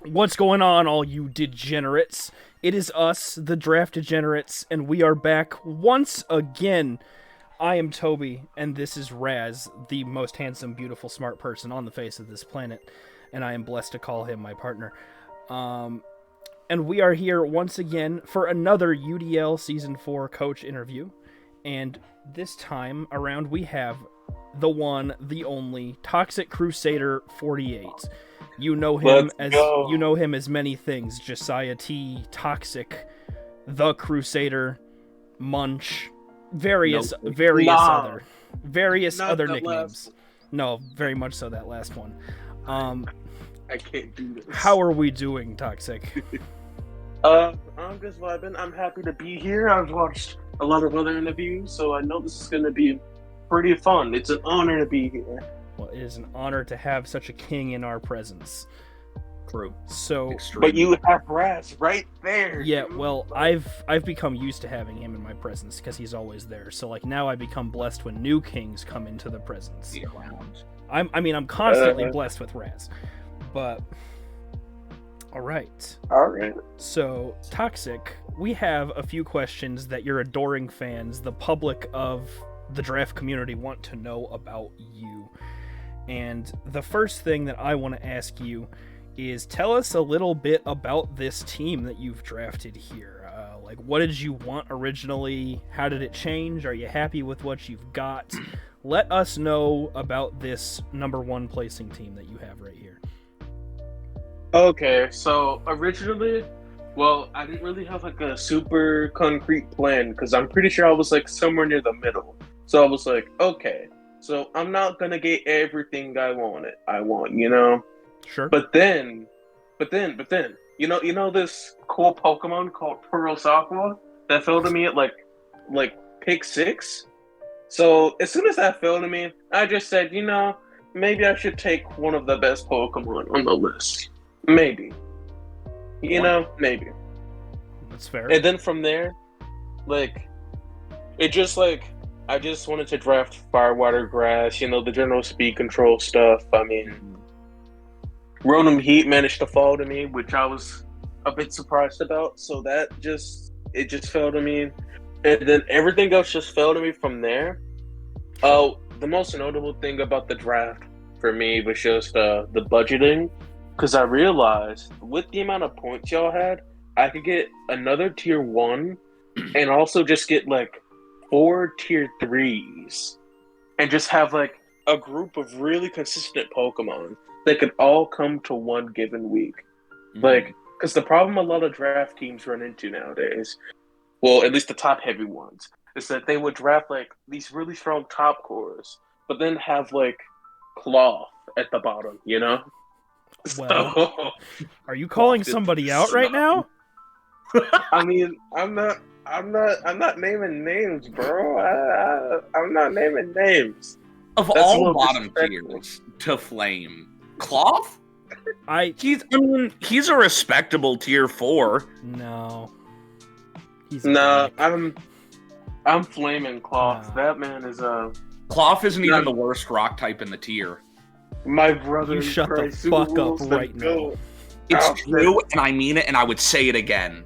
What's going on, all you degenerates? It is us, the Draft Degenerates, and we are back once again. I am Toby, and this is Razz, the most handsome, beautiful, smart person on the face of this planet, and I am blessed to call him my partner. And we are here once again for another UDL Season 4 coach interview, and this time around we have the one, the only, Toxic Crusader 48. You know him as many things: Josiah T, Toxic, the Crusader, Munch, various other nicknames. Last. No, very much so that last one. I can't do this. How are we doing, Toxic? I'm just vibing. I'm happy to be here. I've watched a lot of other interviews, so I know this is going to be pretty fun. It's an honor to be here. Well, it is an honor to have such a king in our presence. True. So, But you have Razz right there. yeah, dude. well, I've become used to having him in my presence because he's always there. So, like, now I become blessed when new kings come into the presence. I'm constantly blessed with Razz. But, all right. So, Toxic, we have a few questions that your adoring fans, the public of the draft community, want to know about you. And the first thing that I want to ask you is, tell us a little bit about this team that you've drafted here. Like, what did you want originally? How did it change? Are you happy with what you've got? Let us know about this number one placing team that you have right here. Okay, so originally, well, I didn't really have like a super concrete plan because I'm pretty sure I was like somewhere near the middle. So I was like, okay, so I'm not gonna get everything I want, you know? Sure. But then, you know this cool Pokemon called Pearl Aqua that fell to me at like pick 6? So as soon as that fell to me, I just said, you know, maybe I should take one of the best Pokemon on the list. Maybe. You know, maybe. That's fair. And then from there, like, it just like, I just wanted to draft Fire, Water, Grass, you know, the general speed control stuff. I mean, Rotom Heat managed to fall to me, which I was a bit surprised about. So it just fell to me. And then everything else just fell to me from there. Oh, the most notable thing about the draft for me was just the budgeting. Because I realized with the amount of points y'all had, I could get another tier 1 and also just get like 4 tier 3s and just have like a group of really consistent Pokemon that could all come to one given week. Like, because the problem a lot of draft teams run into nowadays, well, at least the top heavy ones, is that they would draft like these really strong top cores, but then have like cloth at the bottom, you know? Well, are you calling somebody out right now? I mean, I'm not naming names, bro. I'm not naming names. Of That's a all little bottom disrespectful. tiers to Flame, Cloth? He's He's a respectable tier 4. no. He's Nah, dick. I'm flaming Cloth. Nah. That man is Cloth isn't even the worst rock type in the tier. my brother. You in shut the Christ, who fuck up rules the right now. goat. It's Oh, true, and I mean it, and I would say it again.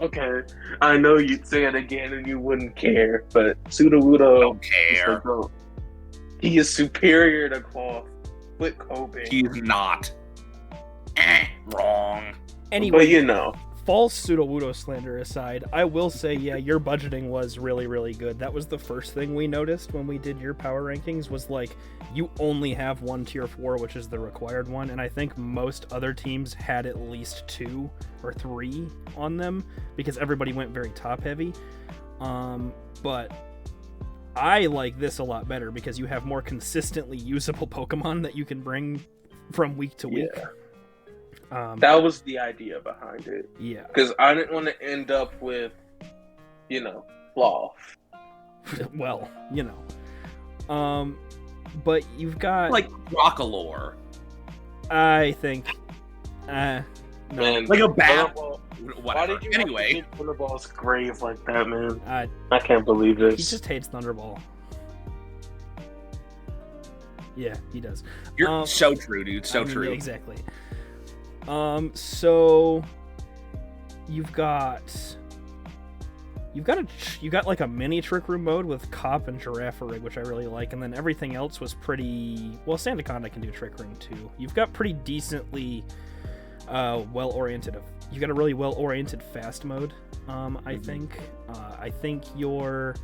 Okay, I know you'd say it again and you wouldn't care, but Sudowoodo Don't is the care. goat. He is superior to Cloth. Quit coping. He's not. Wrong. Anyway, But you know. false Sudowoodo slander aside, I will say, yeah, your budgeting was really, really good. That was the first thing we noticed when we did your power rankings, was like, you only have one tier 4, which is the required one, and I think most other teams had at least 2 or 3 on them, because everybody went very top heavy. But I like this a lot better, because you have more consistently usable Pokemon that you can bring from week to week. Yeah. That was the idea behind it. Yeah. Because I didn't want to end up with, you know, Cloth. Well, you know. But you've got, Like Rockalore. I think, no. Man, Like a bat. Thunderball- Why Whatever. did you Anyway, have to dig Thunderball's grave like that, man? I I can't believe He this. just hates Thunderball. Yeah, he does. you're so true, dude. So I mean, true. yeah, exactly. So you've got like a mini Trick Room mode with Cop and Giraffe Rig, which I really like, and then everything else was pretty well. Sandaconda can do Trick Room too. You've got pretty decently well-oriented. You got a really well-oriented fast mode. I think. I think you're.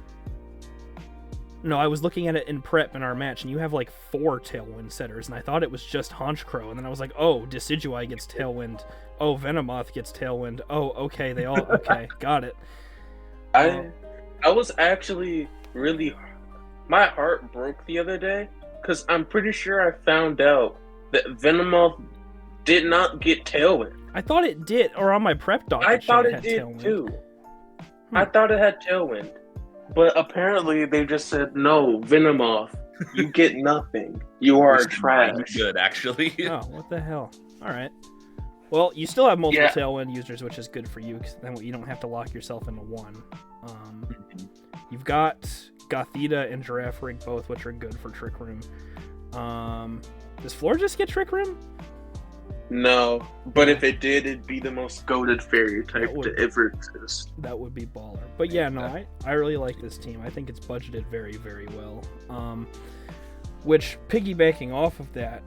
No, I was looking at it in prep in our match, and you have like 4 Tailwind setters, and I thought it was just Honchcrow, and then I was like, oh, Decidueye gets Tailwind. Oh, Venomoth gets Tailwind. Oh, okay, they all okay, got it. I was actually really, my heart broke the other day because I'm pretty sure I found out that Venomoth did not get Tailwind. I thought it did, or on my prep doc. I thought it did Tailwind. too. I thought it had Tailwind, but apparently they just said no, Venomoth, you get nothing. You are trash. Good, actually. Oh, what the hell? All right. Well, you still have multiple Tailwind users, which is good for you, because then you don't have to lock yourself into one. You've got Gothita and Giraffe Rig both, which are good for Trick Room. Does Floor just get Trick Room? No, but if it did, it'd be the most goated fairy type to ever exist. That would be baller. But yeah, no, I really like this team. I think it's budgeted very, very well. Which, piggybacking off of that,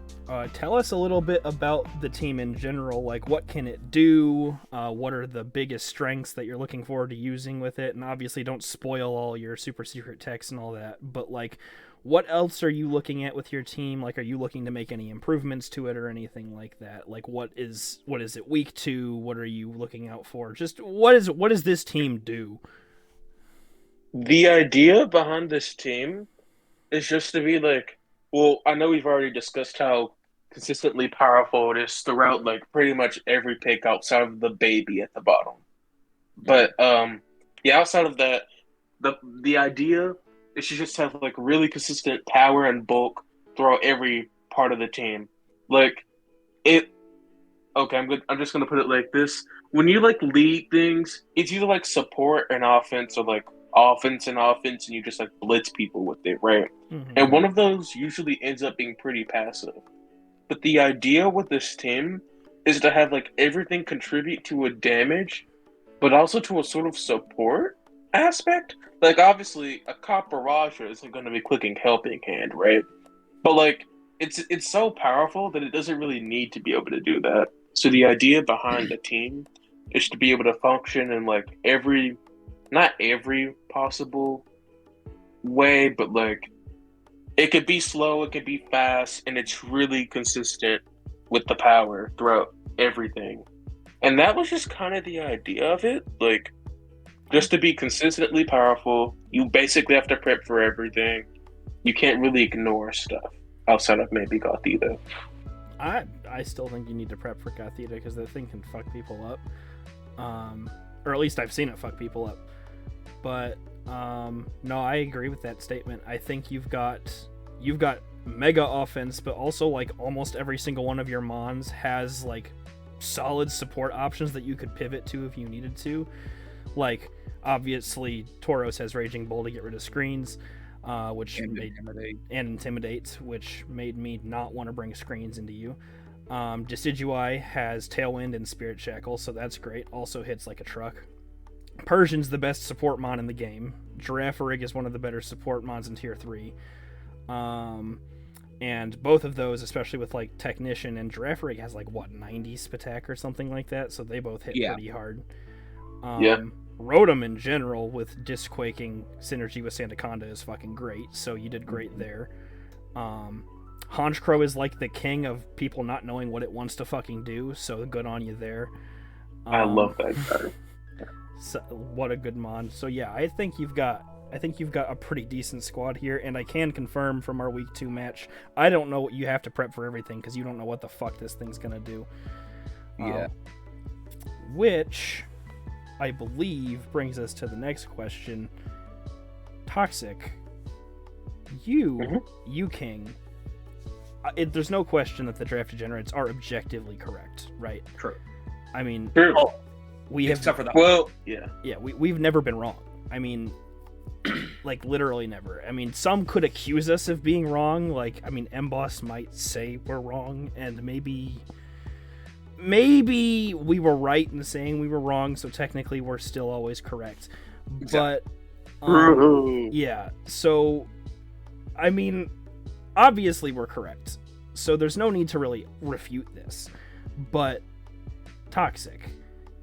tell us a little bit about the team in general. Like, what can it do? What are the biggest strengths that you're looking forward to using with it? And obviously, don't spoil all your super secret techs and all that. But, like, what else are you looking at with your team? Like, are you looking to make any improvements to it or anything like that? Like, what is it weak to? What are you looking out for? Just what does this team do? The idea behind this team is just to be like, well, I know we've already discussed how consistently powerful it is throughout like pretty much every pick outside of the baby at the bottom. But outside of that, the idea is to just have like really consistent power and bulk throughout every part of the team. Like it. Okay, I'm just gonna put it like this: when you like lead things, it's either like support and offense or like offense, and you just like blitz people with it, right? Mm-hmm. And one of those usually ends up being pretty passive. But the idea with this team is to have like everything contribute to a damage, but also to a sort of support aspect. Like obviously a Cop Barrage isn't going to be clicking Helping Hand, right? But like it's so powerful that it doesn't really need to be able to do that. So the idea behind the team is to be able to function in like not every possible way, but like it could be slow, it could be fast, and it's really consistent with the power throughout everything. And that was just kind of the idea of it. Like, just to be consistently powerful, you basically have to prep for everything. You can't really ignore stuff outside of maybe Gothita. I still think you need to prep for Gothita because that thing can fuck people up. Or at least I've seen it fuck people up. But no, I agree with that statement. I think you've got mega offense, but also like almost every single one of your mons has like solid support options that you could pivot to if you needed to. Like obviously Tauros has Raging Bull to get rid of screens, which intimidate, which made me not want to bring screens into you. Decidueye has Tailwind and Spirit Shackle, so that's great. Also hits like a truck. Persian's the best support mon in the game. Giraffe Rig is one of the better support mons in tier 3. And both of those, especially with like Technician and Giraffe Rig, has like what 90 Spatak or something like that, so they both hit pretty hard. Rotom in general with Disc Quaking synergy with Sandaconda is fucking great, so you did great there. Honchcrow is like the king of people not knowing what it wants to fucking do, so good on you there. I love that guy. So, what a good mon. So yeah, I think you've got a pretty decent squad here, and I can confirm from our week 2 match, I don't know what you have to prep for everything because you don't know what the fuck this thing's gonna do. Which I believe brings us to the next question. Toxic, you King. There's no question that the draft degenerates are objectively correct, right? True. I mean, except for that. Well, we've never been wrong. I mean, like literally never. I mean, some could accuse us of being wrong. Like, I mean, Mboss might say we're wrong, and maybe maybe we were right in saying we were wrong, so technically we're still always correct. But yeah, so I mean, obviously we're correct, so there's no need to really refute this. But Toxic,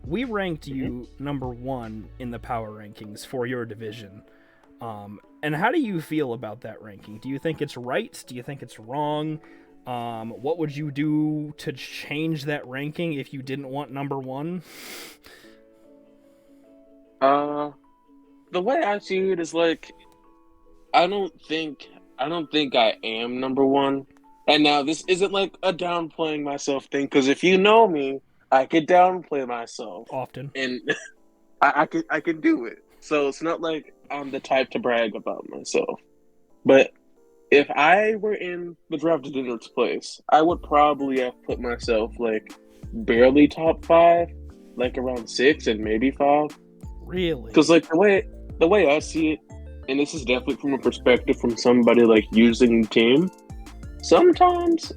we ranked you number 1 in the power rankings for your division. And how do you feel about that ranking? Do you think it's right? Do you think it's wrong? What would you do to change that ranking if you didn't want number 1? The way I see it is like, I don't think I am number 1. And now this isn't like a downplaying myself thing, because if you know me, I could downplay myself Often, and I can do it. So it's not like I'm the type to brag about myself. But if I were in the draft attendance place, I would probably have put myself like barely top 5, like around 6 and maybe 5. Really? Because like the way I see it, and this is definitely from a perspective from somebody like using the team. Sometimes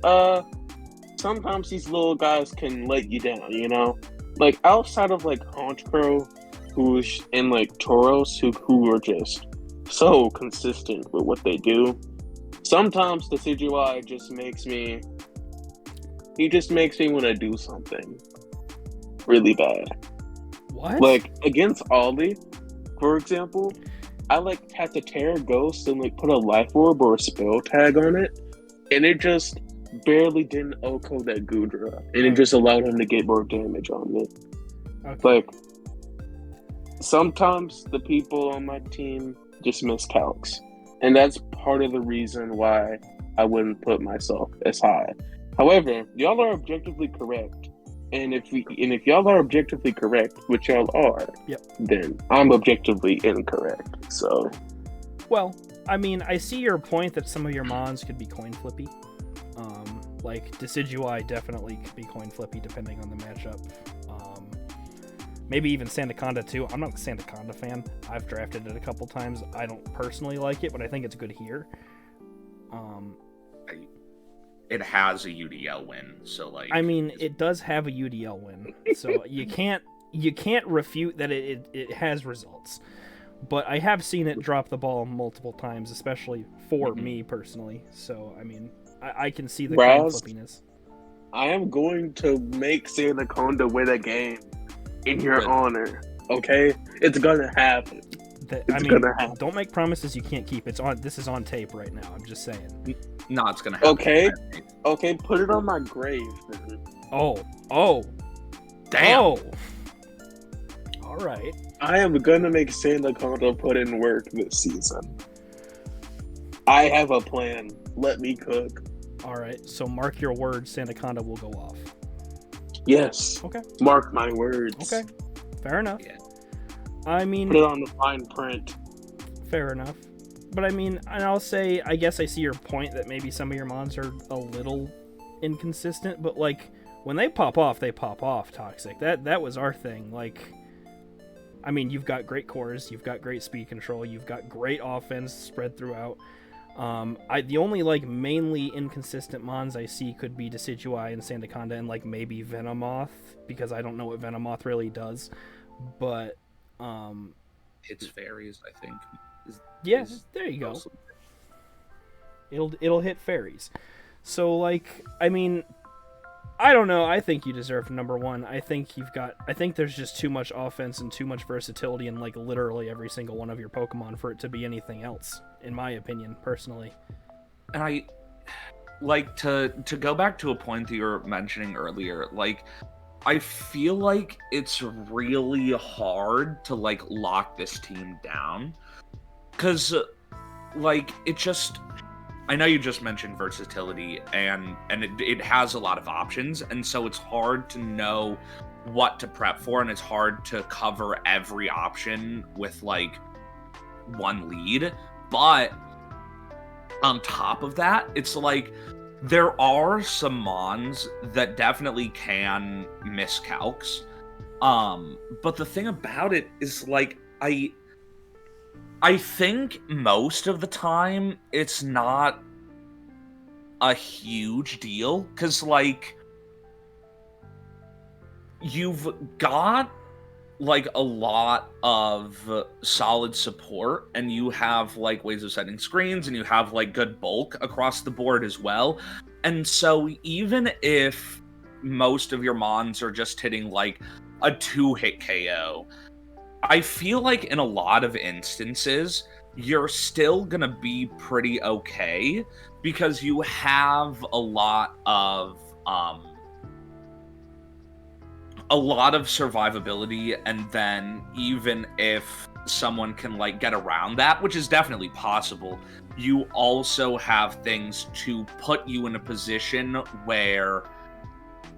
these little guys can let you down, you know? Like outside of like Honchkrow, who's and like Tauros, who are just so consistent with what they do. Sometimes the CGI just makes me want to do something really bad. What? Like against Ollie, for example, I like had to tear a ghost and like put a life orb or a spell tag on it, and it just barely didn't OHKO that Gudra, and it just allowed him to get more damage on me. Okay. Like sometimes the people on my team just miss calcs, and that's part of the reason why I wouldn't put myself as high. However, y'all are objectively correct, and if y'all are objectively correct, which y'all are, then I'm objectively incorrect. So, well, I mean, I see your point that some of your mons could be coin flippy. Like Decidueye definitely could be coin flippy depending on the matchup. Maybe even Sandaconda too. I'm not a Sandaconda fan. I've drafted it a couple times. I don't personally like it, but I think it's good here. It has a UDL win, so like. I mean, it does have a UDL win, so you can't refute that it has results. But I have seen it drop the ball multiple times, especially for me personally. So I mean, I can see the coin flippiness. I am going to make Sandaconda win a game in your honor. Okay, it's gonna happen. Don't make promises you can't keep. This is on tape right now. I'm just saying. No, it's gonna happen. Okay, put it on my grave then. Oh, damn. Oh. All right. I am gonna make Sandaconda put in work this season. I have a plan. Let me cook. All right. So mark your words. Sandaconda will go off. Yes. Okay. Mark my words. Okay. Fair enough. Yeah. I mean, put it on the fine print. Fair enough. But I mean, and I'll say, I guess I see your point that maybe some of your mons are a little inconsistent, but like when they pop off, Toxic. That was our thing. Like, I mean, you've got great cores, you've got great speed control, you've got great offense spread throughout. The only like mainly inconsistent mons I see could be Decidueye and Sandaconda and like maybe Venomoth, because I don't know what Venomoth really does. But it's fairies, I think. There you go. It'll hit fairies. So like, I mean, I don't know. I think you deserve number 1. I think there's just too much offense and too much versatility in like literally every single one of your Pokemon for it to be anything else, in my opinion, personally. And I like to go back to a point that you were mentioning earlier, like I feel like it's really hard to like lock this team down, because like it just, I know you just mentioned versatility and it has a lot of options, and so it's hard to know what to prep for, and it's hard to cover every option with like one lead. But on top of that, it's like there are some mons that definitely can miss calcs. But the thing about it is like I think most of the time it's not a huge deal, because like you've got like a lot of solid support, and you have like ways of setting screens, and you have like good bulk across the board as well. And so even if most of your mons are just hitting like a 2-hit KO, I feel like in a lot of instances you're still gonna be pretty okay, because you have a lot of survivability. And then even if someone can like get around that, which is definitely possible, you also have things to put you in a position where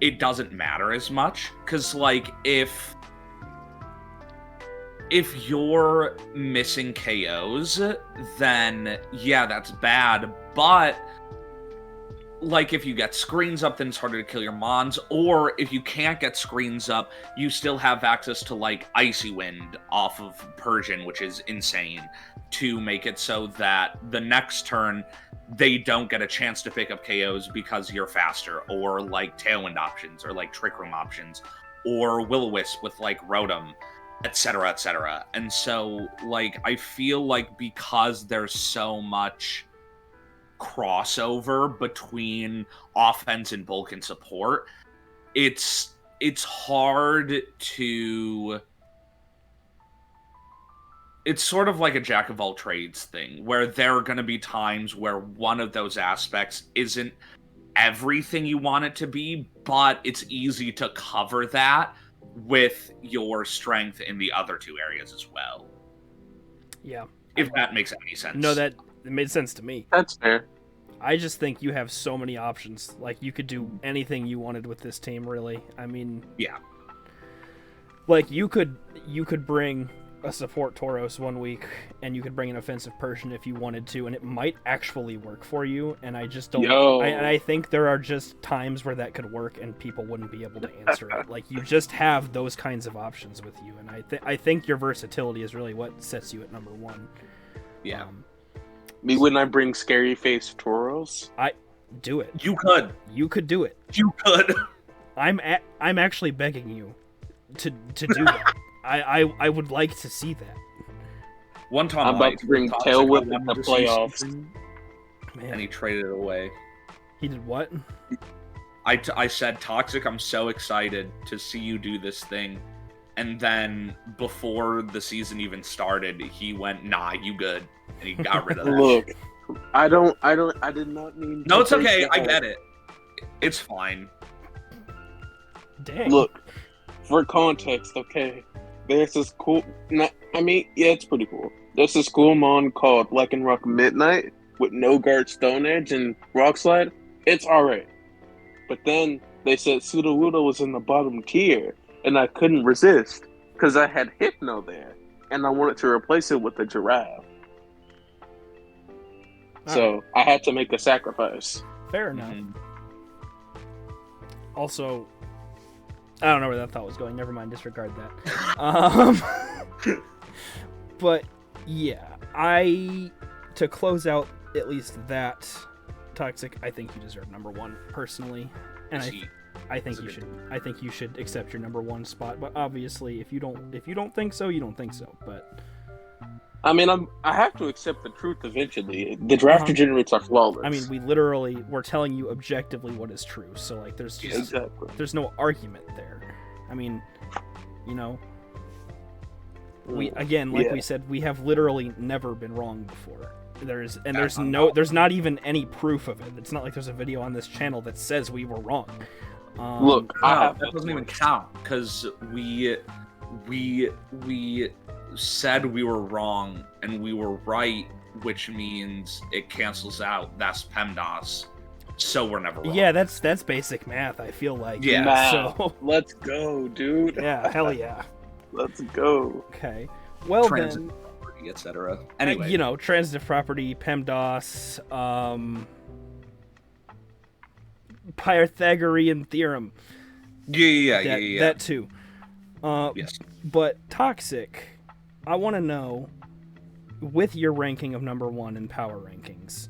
it doesn't matter as much. Because like if you're missing KOs, then yeah, that's bad. But like if you get screens up, then it's harder to kill your mons. Or if you can't get screens up, you still have access to like Icy Wind off of Persian, which is insane, to make it so that the next turn they don't get a chance to pick up KOs because you're faster, or like Tailwind options, or like Trick Room options, or Will-O-Wisp with like Rotom, etc., etc. And so like I feel like because there's so much crossover between offense and bulk and support, it's hard to, it's sort of like a jack of all trades thing, where there are going to be times where one of those aspects isn't everything you want it to be, but it's easy to cover that with your strength in the other two areas as well. Yeah. If that makes any sense. No, that it made sense to me. That's fair. I just think you have so many options. Like, you could do anything you wanted with this team, really. I mean... Yeah. Like, you could bring a support Tauros one week, and you could bring an offensive Persian if you wanted to, and it might actually work for you, and I just don't... I think there are just times where that could work, and people wouldn't be able to answer it. Like, you just have those kinds of options with you, and I think your versatility is really what sets you at number one. Yeah. Me, wouldn't I bring Scary Face Tauros? Do it. You could. You could do it. You could. I'm actually begging you to do that. I would like to see that. One time I'm about to bring Tailwhip in the playoffs. Man. And he traded it away. He did what? I said, Toxic, I'm so excited to see you do this thing. And then before the season even started, he went, nah, you good. And he got rid of that. Look, I did not mean... No, it's okay. I get it. It's fine. Dang. Look, for context, okay, there's this cool... it's pretty cool. There's this cool mon called Lycanroc Midnight with no guard Stone Edge and Rock Slide. It's alright. But then they said Sudowoodo was in the bottom tier, and I couldn't resist, because I had Hypno there, and I wanted to replace it with a Giraffe. So I had to make a sacrifice. Fair enough. Also, I don't know where that thought was going. Never mind, disregard that. But yeah, to close out at least that, Toxic, I think you deserve number one personally, and I think you should accept your number one spot. But obviously, if you don't think so, you don't think so. But I mean, I have to accept the truth eventually. The draft degenerates are flawless. I mean, we're telling you objectively what is true. So like, there's no argument there. I mean, you know, we said, we have literally never been wrong before. There's not even any proof of it. It's not like there's a video on this channel that says we were wrong. Look, that doesn't even count, because we said we were wrong and we were right, which means it cancels out. That's PEMDAS, so we're never wrong. Yeah, that's basic math, I feel like. Yeah. So let's go, dude. Yeah, hell yeah. Let's go. Okay. Well, transitive property, etc. Anyway, you know, transitive property, PEMDAS, Pythagorean theorem. Yeah. That too. Yes. But Toxic, I want to know, with your ranking of number one in power rankings,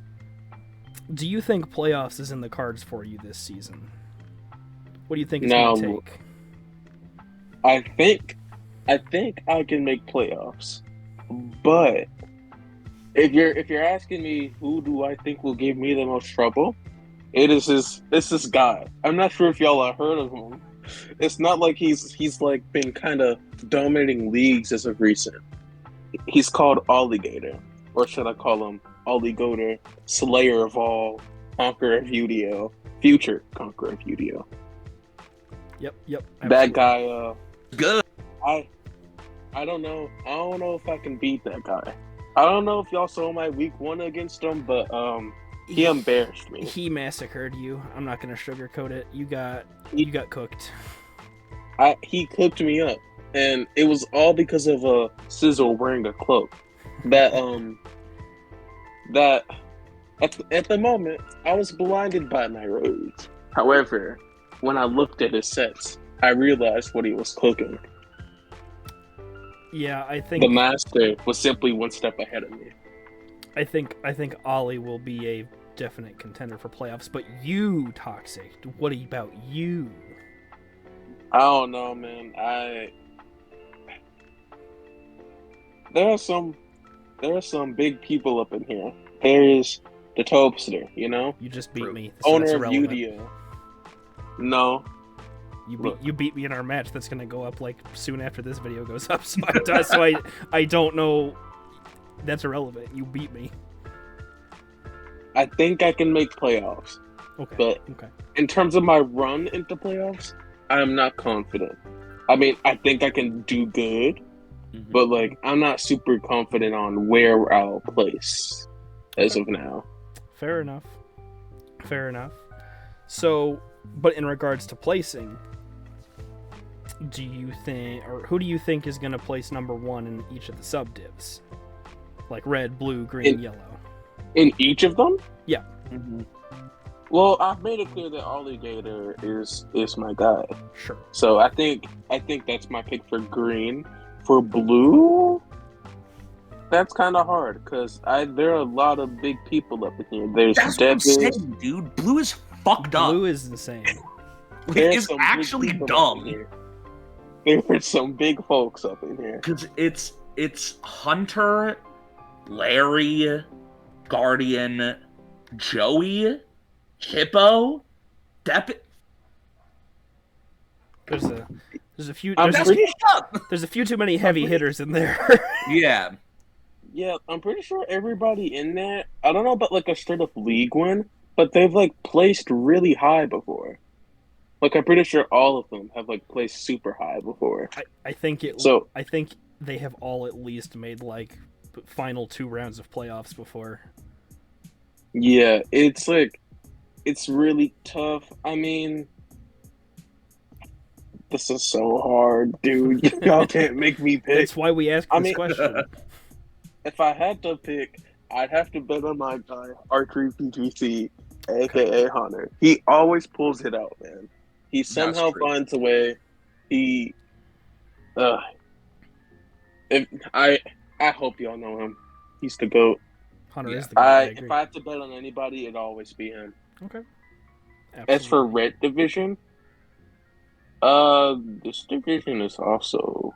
do you think playoffs is in the cards for you this season? What do you think it's going to take? I think I can make playoffs, but if you're asking me who do I think will give me the most trouble, it's this guy. I'm not sure if y'all have heard of him. It's not like he's like been kind of dominating leagues as of recent. He's called Alligator, or should I call him Alligator, Slayer of all, Conqueror of UDL, future Conqueror of UDL. Yep. Absolutely. That guy. Good. I don't know. I don't know if I can beat that guy. I don't know if y'all saw my week 1 against him, but he embarrassed me. He massacred you. I'm not gonna sugarcoat it. You got cooked. He cooked me up, and it was all because of a Sizzle wearing a cloak. That at the moment I was blinded by my rage. However, when I looked at his sets, I realized what he was cooking. Yeah, I think The master was simply one step ahead of me. I think Ollie will be a definite contender for playoffs, but you, Toxic, what about you? I don't know, man. There are some big people up in here. There is the Tobster, you know? You just beat me. Owner that's of irrelevant. UDL. No. You beat me in our match that's gonna go up like soon after this video goes up, so I don't know. That's irrelevant. You beat me. I think I can make playoffs. Okay. But in terms of my run into playoffs, I'm not confident. I mean, I think I can do good, but like I'm not super confident on where I'll place as of now. Fair enough. So, but in regards to placing, do you think, or who do you think is going to place number 1 in each of the sub divs? Like red, blue, green, yellow. In each of them? Yeah. Well, I've made it clear that Alligator is my guy. Sure. So I think that's my pick for green. For blue, that's kind of hard because there are a lot of big people up in here. There's That's what I'm Devin. saying, dude. Blue is fucked up. Blue is insane. There's It's some big actually people up dumb. in here. There's some big folks up in here. Because it's Hunter, Larry, Guardian, Joey, Hippo, There's a few. I'm There's pretty a few too many heavy hitters in there. Yeah. Yeah, I'm pretty sure everybody in there, I don't know about like a straight up league win, but they've like placed really high before. Like I'm pretty sure all of them have like placed super high before. I think So- I think they have all at least made like final 2 rounds of playoffs before. Yeah, it's like it's really tough. I mean, this is so hard, dude. Y'all can't make me pick. That's why we asked this question. If I had to pick, I'd have to bet on my guy, Archery PGC, aka Hunter. He always pulls it out, man. He somehow true. finds a way. He, I hope y'all know him. He's the GOAT. Hunter is the guy. I agree. If I had to bet on anybody, it'd always be him. Okay. As for red division, this division is also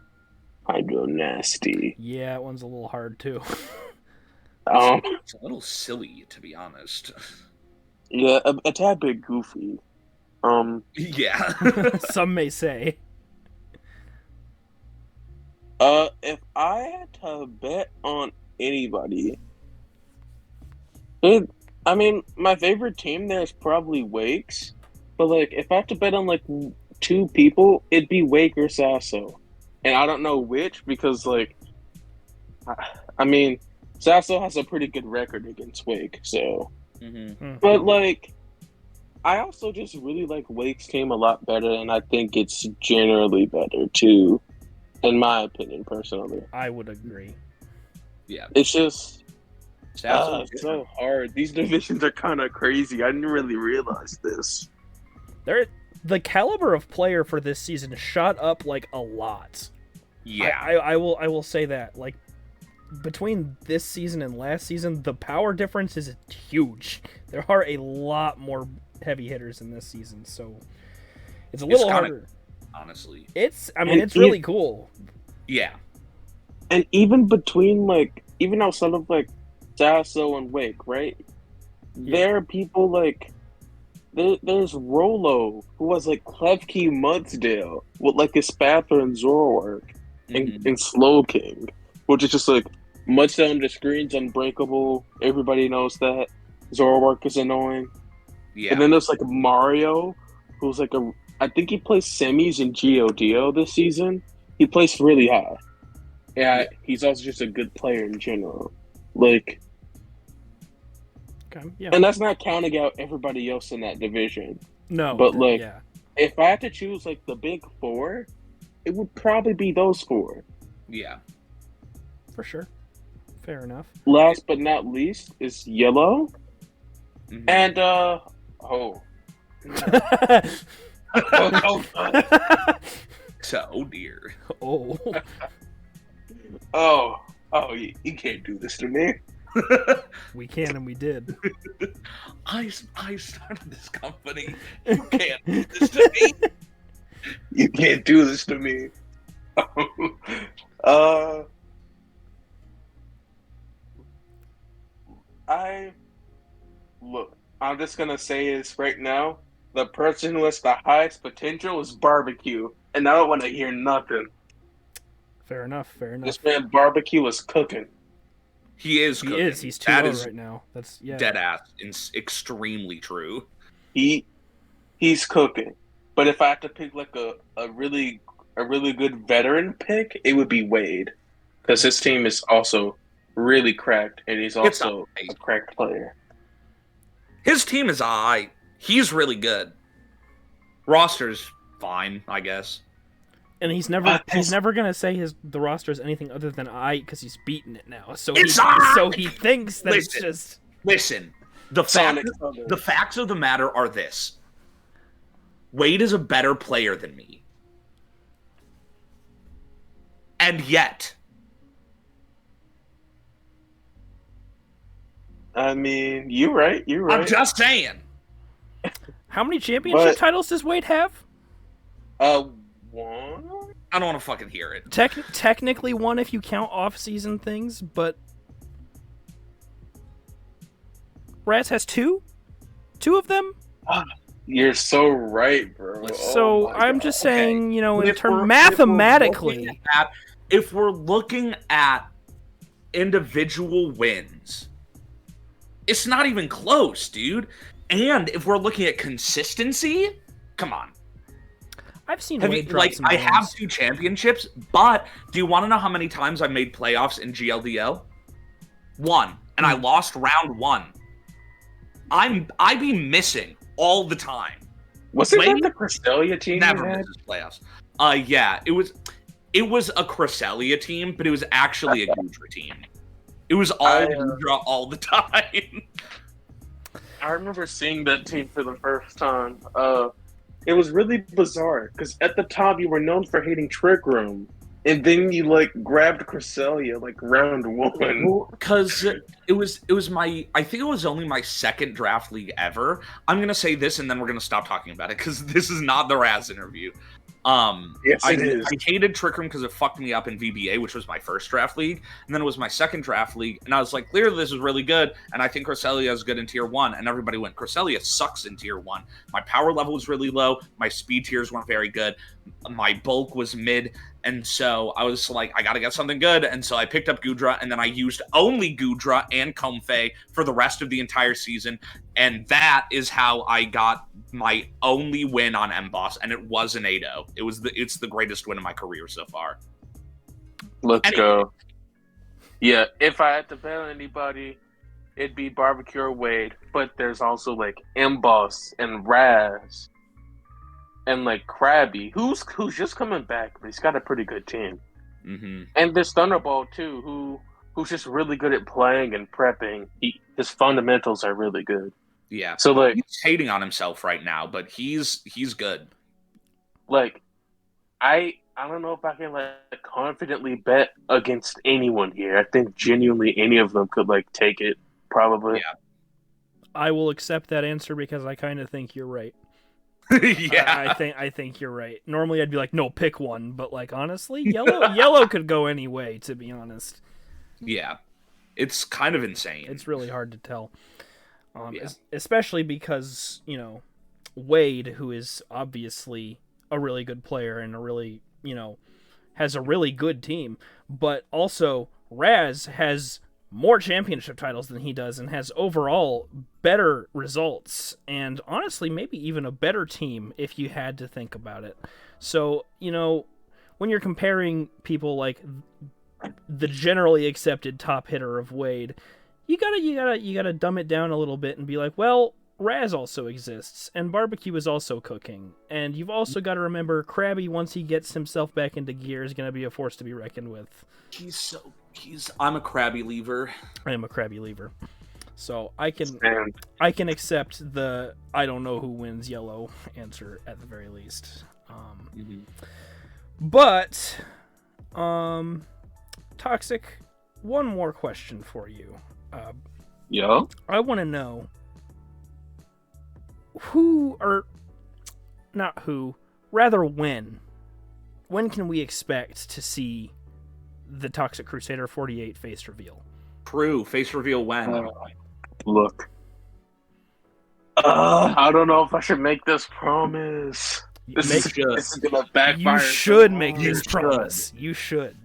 kind of nasty. Yeah, that one's a little hard too. It's a little silly, to be honest. Yeah, a tad bit goofy. Yeah. Some may say. If I had to bet on anybody, my favorite team there is probably Wake's, but like if I have to bet on like 2 people, it'd be Wake or Sasso, and I don't know which because like, I mean, Sasso has a pretty good record against Wake, so. But like, I also just really like Wake's team a lot better, and I think it's generally better too, in my opinion, personally. I would agree. Yeah. It's just It's so hard. These divisions are kind of crazy. I didn't really realize this. The caliber of player for this season shot up like a lot. Yeah. I will say that. Like, between this season and last season, the power difference is huge. There are a lot more heavy hitters in this season, so it's a little harder. honestly. It's really cool. Yeah. And even between, like, even outside of, like, Sasso and Wake, right? Yeah. There are people, like, there's Rolo, who has, like, Klefki Mudsdale, with, like, his Spather and Zoroark, and Slow King, which is just, like, Mudsdale on the screen's unbreakable. Everybody knows that. Zoroark is annoying. Yeah. And then there's, like, Mario, who's, like, I think he plays semis in GODO this season. He plays really high. Yeah, he's also just a good player in general. Like, okay, yeah. And that's not counting out everybody else in that division. No, but like, yeah. If I had to choose like the big four, it would probably be those four. Yeah, for sure. Fair enough. Last but not least is Yellow, and oh dear. You can't do this to me. We can and we did. I started this company. You can't do this to me. You can't do this to me. I'm just gonna say this right now. The person who has the highest potential is Barbecue, and I don't want to hear nothing. Fair enough. This man Barbecue is cooking. He is. He's 2-0 right now. That's dead ass. It's extremely true. He's cooking. But if I had to pick like a really good veteran pick, it would be Wade, because his team is also really cracked, and he's also a cracked player. His team is alright. He's really good. Roster's fine, I guess. And he's never gonna say the roster is anything other than I, because he's beaten it now. So he thinks that it's just. Listen, the facts of the matter are this: Wade is a better player than me, and yet, I mean, you're right. I'm just saying. How many championship titles does Wade have? One? I don't want to fucking hear it. Technically one if you count off-season things, but Razz has two? Two of them? You're so right, bro. So I'm just saying, in terms mathematically, if we're looking at individual wins, it's not even close, dude. And if we're looking at consistency, come on. I've seen Wade drop some I have 2 championships, but do you want to know how many times I made playoffs in GLDL? 1, and I lost round 1. I be missing all the time. Wasn't that the Cresselia team? Never misses playoffs. Yeah, it was a Cresselia team, but it was actually a Gudra team. It was all Gudra all the time. I remember seeing that team for the first time. It was really bizarre, because at the time you were known for hating Trick Room, and then you grabbed Cresselia round 1. Because it was I think it was only my second draft league ever. I'm gonna say this, and then we're gonna stop talking about it, because this is not the Razz interview. Yes, it is. I hated Trick Room because it fucked me up in VBA, which was my first draft league, and then it was my second draft league, and I was like, clearly this is really good, and I think Cresselia is good in tier 1, and everybody went, Cresselia sucks in tier 1. My power level was really low, my speed tiers weren't very good, my bulk was mid, and so I was like, I gotta get something good, and so I picked up Gudra, and then I used only Gudra and Comfey for the rest of the entire season, and that is how I got my only win on M-Boss, and it was an 8-0. It's the greatest win of my career so far. Let's go. Yeah, if I had to bet on anybody, it'd be Barbecue or Wade, but there's also M-Boss and Razz and Krabby, who's just coming back, but he's got a pretty good team. Mm-hmm. And there's Thunderbolt too, who's just really good at playing and prepping. His fundamentals are really good. Yeah. So he's hating on himself right now, but he's good. I don't know if I can confidently bet against anyone here. I think genuinely any of them could take it, probably. Yeah. I will accept that answer because I kind of think you're right. Yeah. I think you're right. Normally I'd be like, no, pick one, but like honestly, yellow could go any way, to be honest. Yeah. It's kind of insane. It's really hard to tell. Yeah. Especially because, Wade, who is obviously a really good player and a really, has a really good team, but also Razz has more championship titles than he does and has overall better results and honestly maybe even a better team if you had to think about it. So, when you're comparing people like the generally accepted top hitter of Wade, you gotta dumb it down a little bit and be like, well, Razz also exists, and barbecue is also cooking, and you've also got to remember Krabby, once he gets himself back into gear, is going to be a force to be reckoned with. I'm a Krabby lever. I am a Krabby lever, so I can accept the I don't know who wins yellow answer at the very least. But Toxic, one more question for you. Yeah. I want to know when can we expect to see the Toxic Crusader 48 face reveal? True. Face reveal when? Look. I don't know if I should make this promise. This is gonna backfire. You should make this promise. You should.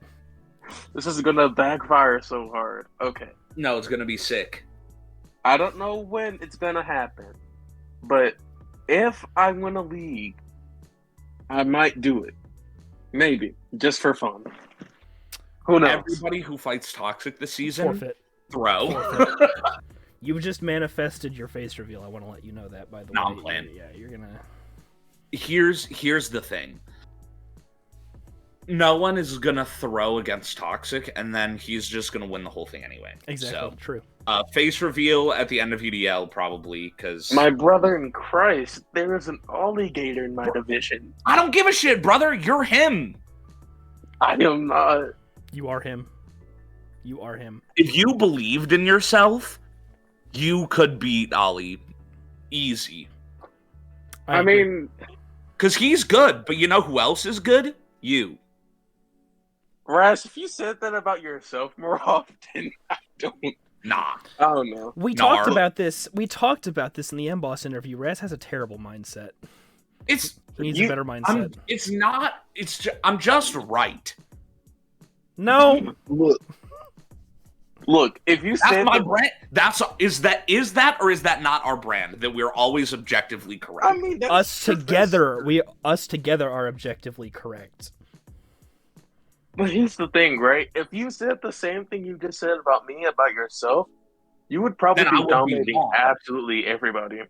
This is gonna backfire so hard. Okay. No, it's gonna be sick. I don't know when it's gonna happen, but if I win a league, I might do it. Maybe. Just for fun. Who knows? Everybody who fights Toxic this season, Forfeit. Forfeit. You've just manifested your face reveal. I want to let you know that, by the way. I'm playing. Yeah, you're gonna... Here's the thing. No one is gonna throw against Toxic, and then he's just gonna win the whole thing anyway. Exactly, so, true. Face reveal at the end of UDL, probably, because... My brother in Christ, there is an alligator in my division. I don't give a shit, brother! You're him! I am not. You are him. You are him. If you believed in yourself, you could beat Ollie. Easy. I mean... Because he's good, but you know who else is good? You. Razz, if you said that about yourself more often, I don't... Nah. I don't know. We talked about this in the M-Boss interview. Razz has a terrible mindset. He needs a better mindset. I'm just right. No. Look, if you said my brand, is that or is that not our brand? That we're always objectively correct. I mean, us together are objectively correct. But here's the thing, right? If you said the same thing you just said about me about yourself, you would probably be dominating absolutely everybody.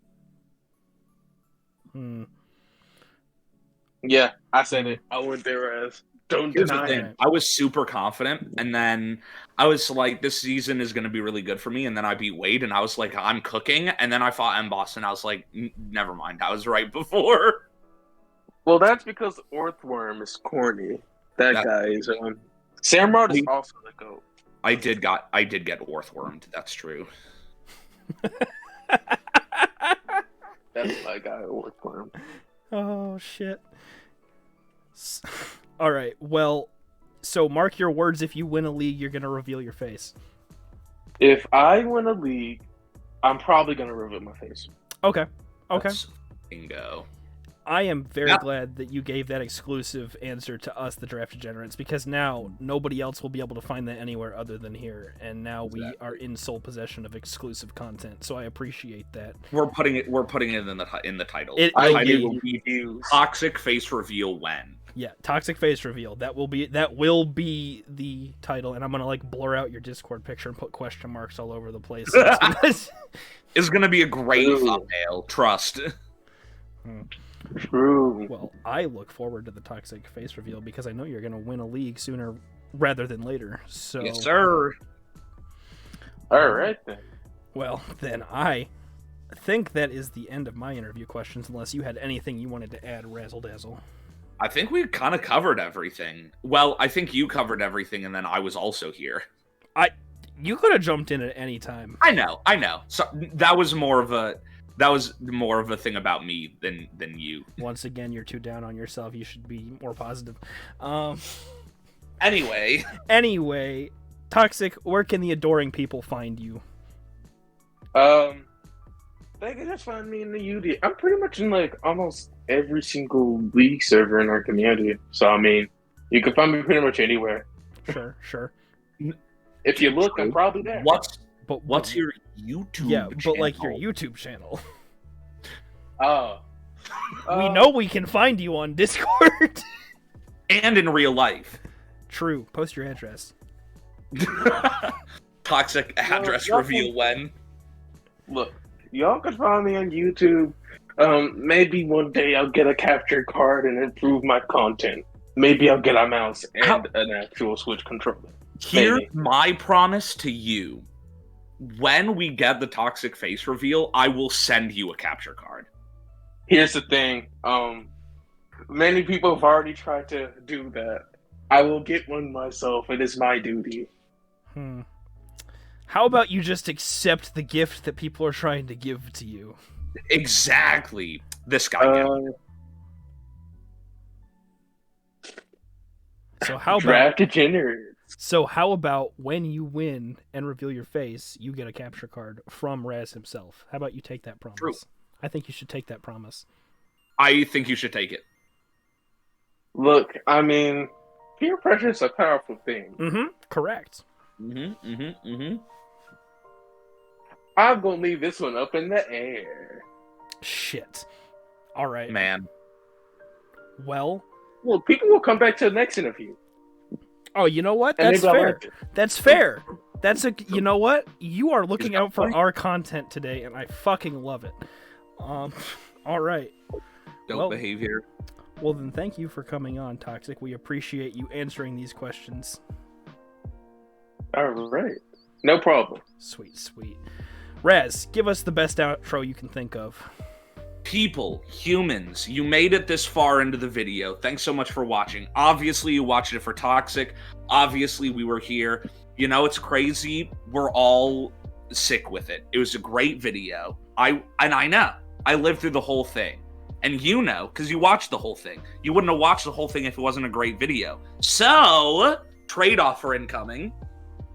Yeah, I said it. I went there as. Don't deny it. I was super confident, and then I was like, this season is going to be really good for me, and then I beat Wade, and I was like, I'm cooking, and then I fought M-Boss, and I was like, never mind, I was right before. Well, that's because Earthworm is corny. That guy is Samrod is also the GOAT. I did get Earthwormed, that's true. That's my guy, Earthworm. Oh, shit. All right, well, so mark your words. If you win a league, you're going to reveal your face. If I win a league, I'm probably going to reveal my face. Okay. Bingo. I am very glad that you gave that exclusive answer to us, the Draft Degenerates, because now nobody else will be able to find that anywhere other than here, and now we are in sole possession of exclusive content. So I appreciate that. We're putting it in the title. I do. Toxic face reveal when. Yeah, Toxic face reveal. That will be the title, and I'm gonna blur out your Discord picture and put question marks all over the place. It's gonna be a great thumbnail. Trust. True. Well, I look forward to the Toxic face reveal because I know you're gonna win a league sooner rather than later. So yes, sir. All right then. Well, then I think that is the end of my interview questions. Unless you had anything you wanted to add, Razzle Dazzle. I think we kind of covered everything. Well, I think you covered everything, and then I was also here. You could have jumped in at any time. I know. So that was more of a... That was more of a thing about me than you. Once again, you're too down on yourself. You should be more positive. Anyway, Toxic, where can the adoring people find you? They can just find me in the UD. I'm pretty much in like almost every single league server in our community. So I mean, you can find me pretty much anywhere. Sure. If you look, I'm probably there. What's your YouTube? Yeah, channel? but like your YouTube channel. We know we can find you on Discord. And in real life. True. Post your address. Toxic address reveal when. Look, y'all can find me on YouTube. Maybe one day I'll get a capture card and improve my content. Maybe I'll get a mouse and an actual Switch controller. Here's my promise to you. When we get the Toxic face reveal, I will send you a capture card. Here's the thing. Many people have already tried to do that. I will get one myself. It is my duty. How about you just accept the gift that people are trying to give to you? Exactly. This guy. So how about Draft Degenerates? So how about when you win and reveal your face, you get a capture card from Razz himself? How about you take that promise? True. I think you should take that promise. I think you should take it. Look, I mean, peer pressure is a powerful thing. Correct. I'm gonna leave this one up in the air. Shit. All right. Man. Well, people will come back to the next interview. Oh, you know what? That's fair. That's fair. You know what? You are looking out for our content today, and I fucking love it. All right. Don't behave here. Well, then thank you for coming on, Toxic. We appreciate you answering these questions. All right. No problem. Sweet. Razz, give us the best outro you can think of. People, humans, you made it this far into the video. Thanks so much for watching. Obviously, you watched it for Toxic. Obviously, we were here. You know, it's crazy. We're all sick with it. It was a great video. I know. I lived through the whole thing. And you know, because you watched the whole thing. You wouldn't have watched the whole thing if it wasn't a great video. So, trade offer incoming.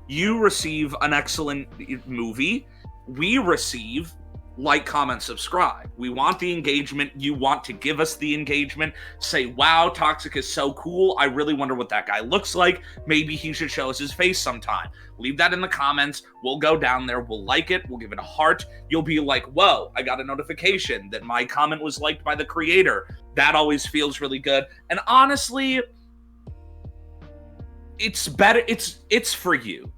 You receive an excellent movie. We receive like, comment, subscribe. We want the engagement. You want to give us the engagement. Say, wow, Toxic is so cool. I really wonder what that guy looks like. Maybe he should show us his face sometime. Leave that in the comments. We'll go down there. We'll like it. We'll give it a heart. You'll be like, whoa, I got a notification that my comment was liked by the creator. That always feels really good. And honestly, it's better. It's for you.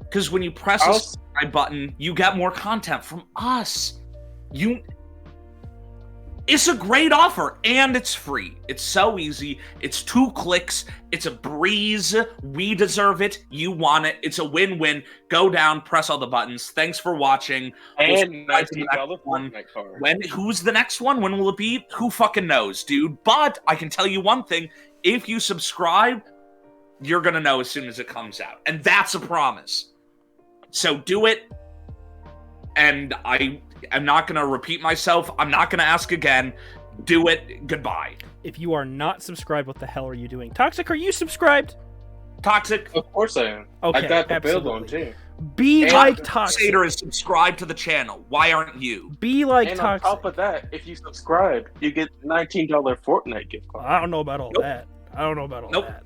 Because when you press a subscribe button, you get more content from us. It's a great offer, and it's free. It's so easy. It's 2 clicks. It's a breeze. We deserve it. You want it. It's a win-win. Go down, press all the buttons. Thanks for watching. And $19 Fortnite card. Who's the next one? When will it be? Who fucking knows, dude? But I can tell you one thing. If you subscribe, you're going to know as soon as it comes out. And that's a promise. So do it, and I am not going to repeat myself. I'm not going to ask again. Do it. Goodbye. If you are not subscribed, what the hell are you doing? Toxic, are you subscribed? Toxic? Of course I am. Okay, I got the build on, too. Be like Toxic. Crusader is subscribed to the channel. Why aren't you? Be like and Toxic. On top of that, if you subscribe, you get $19 Fortnite gift card. I don't know about all that. I don't know about all that.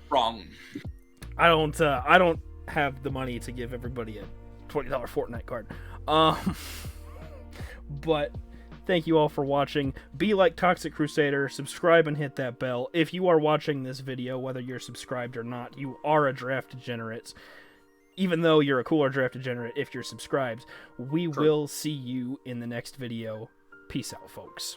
Wrong. I don't have the money to give everybody a $20 Fortnite card. But thank you all for watching. Be like Toxic Crusader. Subscribe and hit that bell. If you are watching this video, whether you're subscribed or not, you are a draft degenerate. Even though you're a cooler draft degenerate if you're subscribed. We will see you in the next video. Peace out, folks.